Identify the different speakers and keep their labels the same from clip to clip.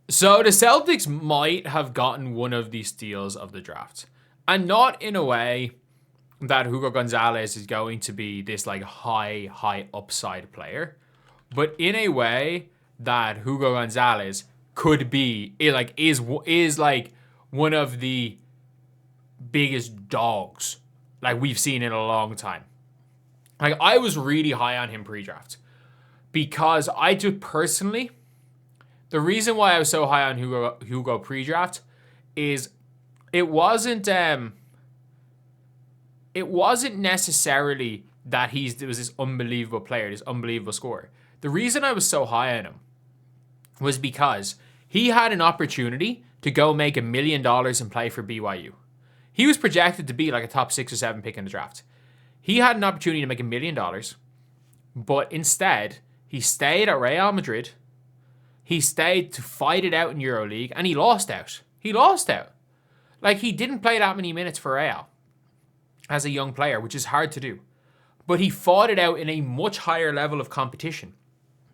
Speaker 1: So the Celtics might have gotten one of these steals of the draft. And not in a way that Hugo Gonzalez is going to be this like high upside player, but in a way that Hugo Gonzalez could be is like one of the biggest dogs like we've seen in a long time. Like I was really high on him pre-draft because I do personally. The reason why I was so high on Hugo pre-draft is it wasn't necessarily that he was this unbelievable player, this unbelievable scorer. The reason I was so high on him was because he had an opportunity to go make $1 million and play for BYU. He was projected to be like a top 6 or 7 pick in the draft. He had an opportunity to make $1 million, but instead he stayed at Real Madrid. He stayed to fight it out in EuroLeague, and he lost out. He lost out. Like, he didn't play that many minutes for Real as a young player, which is hard to do. But he fought it out in a much higher level of competition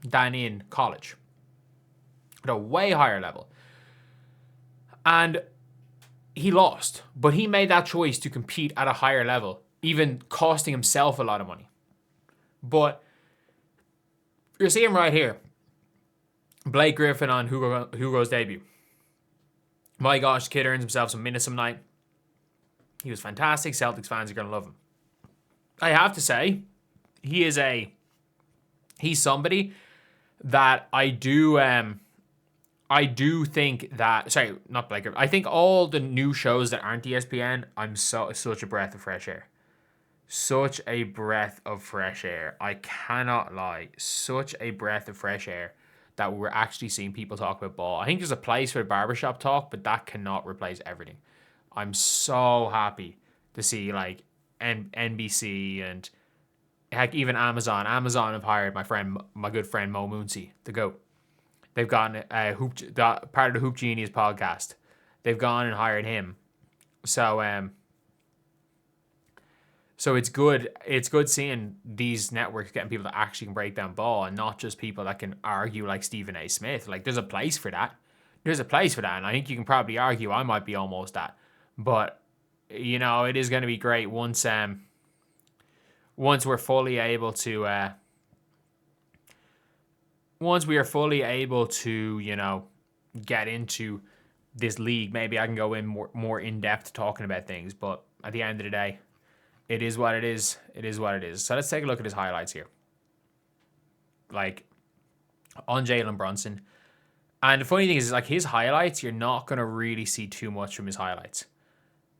Speaker 1: than in college. At a way higher level. And he lost. But he made that choice to compete at a higher level, even costing himself a lot of money. But you're seeing right here, Blake Griffin on Hugo's debut. My gosh, the kid earns himself some minutes some night. He was fantastic. Celtics fans are going to love him. I have to say, he's somebody that I do think that, sorry, not Blake Griffin. I think all the new shows that aren't ESPN, I'm such a breath of fresh air. Such a breath of fresh air. I cannot lie. Such a breath of fresh air that we're actually seeing people talk about ball. I think there's a place for barbershop talk, but that cannot replace everything. I'm so happy to see like NBC and heck even Amazon. Amazon have hired my good friend Mo Moonsey to go. They've gotten part of the Hoop Genius podcast. They've gone and hired him. So it's good. It's good seeing these networks getting people that actually can break down ball and not just people that can argue like Stephen A. Smith. Like there's a place for that. There's a place for that, and I think you can probably argue I might be almost that. But you know, it is going to be great once we're fully able to you know, get into this league. Maybe I can go in more in depth talking about things. But at the end of the day, it is what it is. It is what it is. So let's take a look at his highlights here. Like, on Jalen Brunson. And the funny thing is like, his highlights, you're not going to really see too much from his highlights.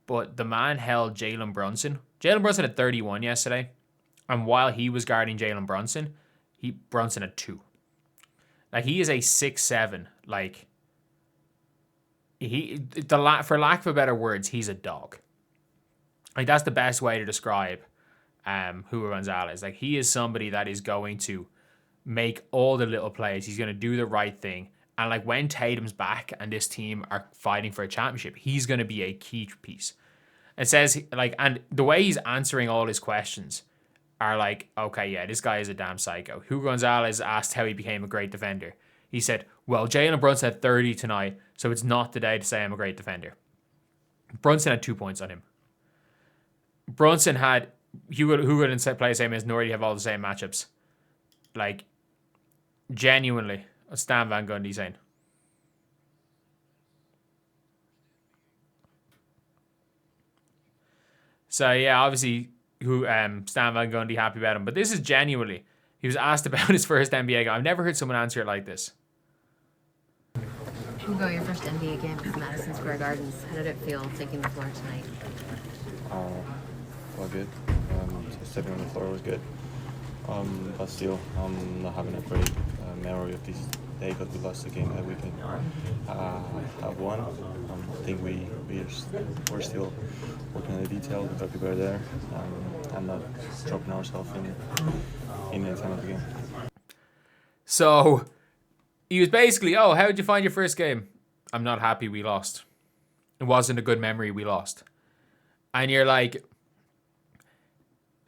Speaker 1: But the man held Jalen Brunson. Jalen Brunson had 31 yesterday. And while he was guarding Jalen Brunson, Brunson had 2. Like, he is a 6'7". Like, for lack of better words, he's a dog. Like, that's the best way to describe Hugo Gonzalez. Like, he is somebody that is going to make all the little plays. He's going to do the right thing. And, like, when Tatum's back and this team are fighting for a championship, he's going to be a key piece. It says, like, and the way he's answering all his questions are like, okay, yeah, this guy is a damn psycho. Hugo Gonzalez asked how he became a great defender. He said, well, Jalen Brunson had 30 tonight, so it's not the day to say I'm a great defender. Brunson had 2 points on him. Brunson had Hugo didn't play the same as, nor did he have all the same matchups. Like, genuinely, Stan Van Gundy saying. So yeah, obviously, Stan Van Gundy happy about him, but this is genuinely. He was asked about his first NBA game. I've never heard someone answer it like this.
Speaker 2: Hugo, your first NBA game at Madison Square Gardens. How did it feel taking the floor tonight?
Speaker 3: Well, good. Stepping on the floor was good. But still, not having a great memory of this day because we lost the game that we can have won. I think we're still working on the detail. We got people there and not dropping ourselves in the time of the game.
Speaker 1: So he was basically, oh, how did you find your first game? I'm not happy we lost. It wasn't a good memory, we lost. And you're like,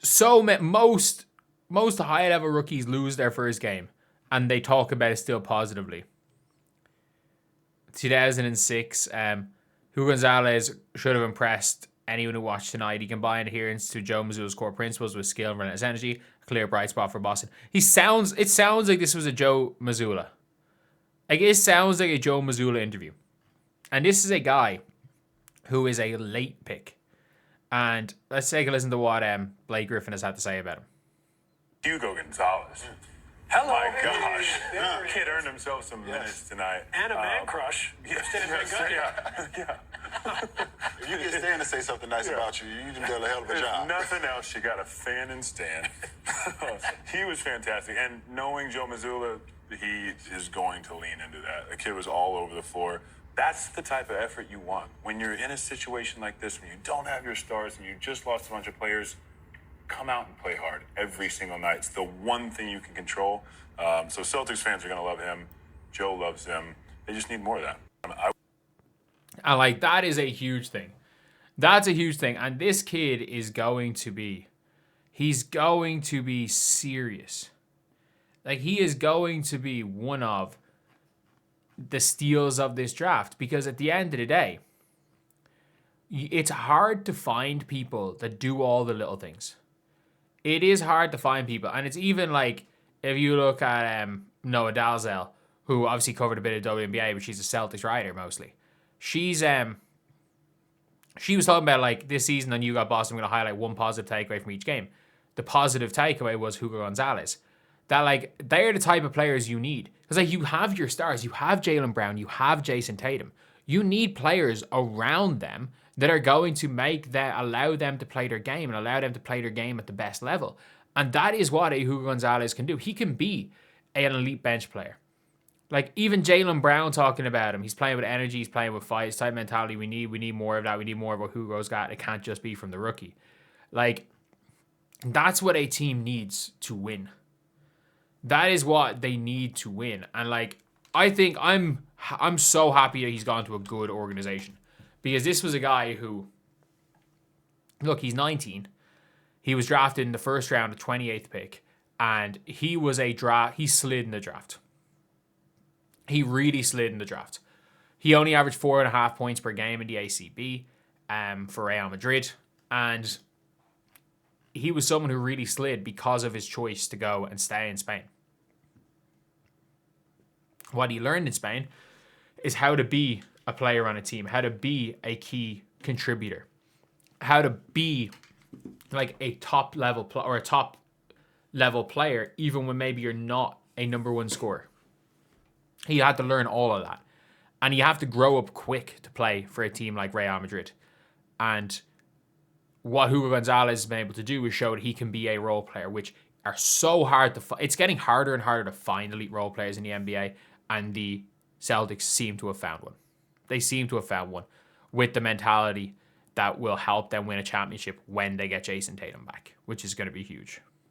Speaker 1: so most high-level rookies lose their first game, and they talk about it still positively. 2006. Hugo Gonzalez should have impressed anyone who watched tonight. He combined adherence to Joe Mazzulla's core principles with skill and relentless energy. A clear bright spot for Boston. It sounds like this was a Joe Mazzulla. Like, it sounds like a Joe Mazzulla interview. And this is a guy who is a late pick. And let's take a listen to what Blake Griffin has had to say about him.
Speaker 4: Hugo Gonzalez.
Speaker 5: Hello.
Speaker 4: My gosh. Kid earned himself some minutes tonight.
Speaker 5: And a man crush.
Speaker 4: Yeah.
Speaker 6: If you get Stan to say something nice about you, you can do a hell of a
Speaker 4: There's
Speaker 6: job.
Speaker 4: nothing else. You got a fan and Stan. He was fantastic. And knowing Joe Mazzulla, he is going to lean into that. The kid was all over the floor. That's the type of effort you want. When you're in a situation like this, when you don't have your stars and you just lost a bunch of players, come out and play hard every single night. It's the one thing you can control. So Celtics fans are going to love him. Joe loves him. They just need more of that.
Speaker 1: And like, that is a huge thing. That's a huge thing. And this kid is going to be, he's going to be serious. Like, he is going to be one of the steals of this draft, because at the end of the day, it's hard to find people that do all the little things. It is hard to find people. And it's even like, if you look at Noah Dalzell, who obviously covered a bit of WNBA, but she's a Celtics writer mostly. She was talking about, like, this season on You Got Boston, I'm going to highlight one positive takeaway from each game. The positive takeaway was Hugo Gonzalez. That, like, they're the type of players you need. Because, like, you have your stars. You have Jaylen Brown. You have Jason Tatum. You need players around them that are going to allow them to play their game and allow them to play their game at the best level. And that is what a Hugo Gonzalez can do. He can be an elite bench player. Like, even Jaylen Brown talking about him. He's playing with energy. He's playing with fight. It's type mentality we need. We need more of that. We need more of what Hugo's got. It can't just be from the rookie. Like, that's what a team needs to win. That is what they need to win. And, like, I think I'm so happy that he's gone to a good organization. Because this was a guy who, look, he's 19. He was drafted in the first round, the 28th pick. And he slid in the draft. He really slid in the draft. He only averaged 4.5 points per game in the ACB for Real Madrid. And he was someone who really slid because of his choice to go and stay in Spain. What he learned in Spain is how to be a player on a team, how to be a key contributor, how to be like a top level player, even when maybe you're not a number one scorer. He had to learn all of that. And you have to grow up quick to play for a team like Real Madrid. And what Hugo Gonzalez has been able to do is show that he can be a role player, which are so hard to find. It's getting harder and harder to find elite role players in the NBA, and the Celtics seem to have found one. They seem to have found one with the mentality that will help them win a championship when they get Jason Tatum back, which is going to be huge.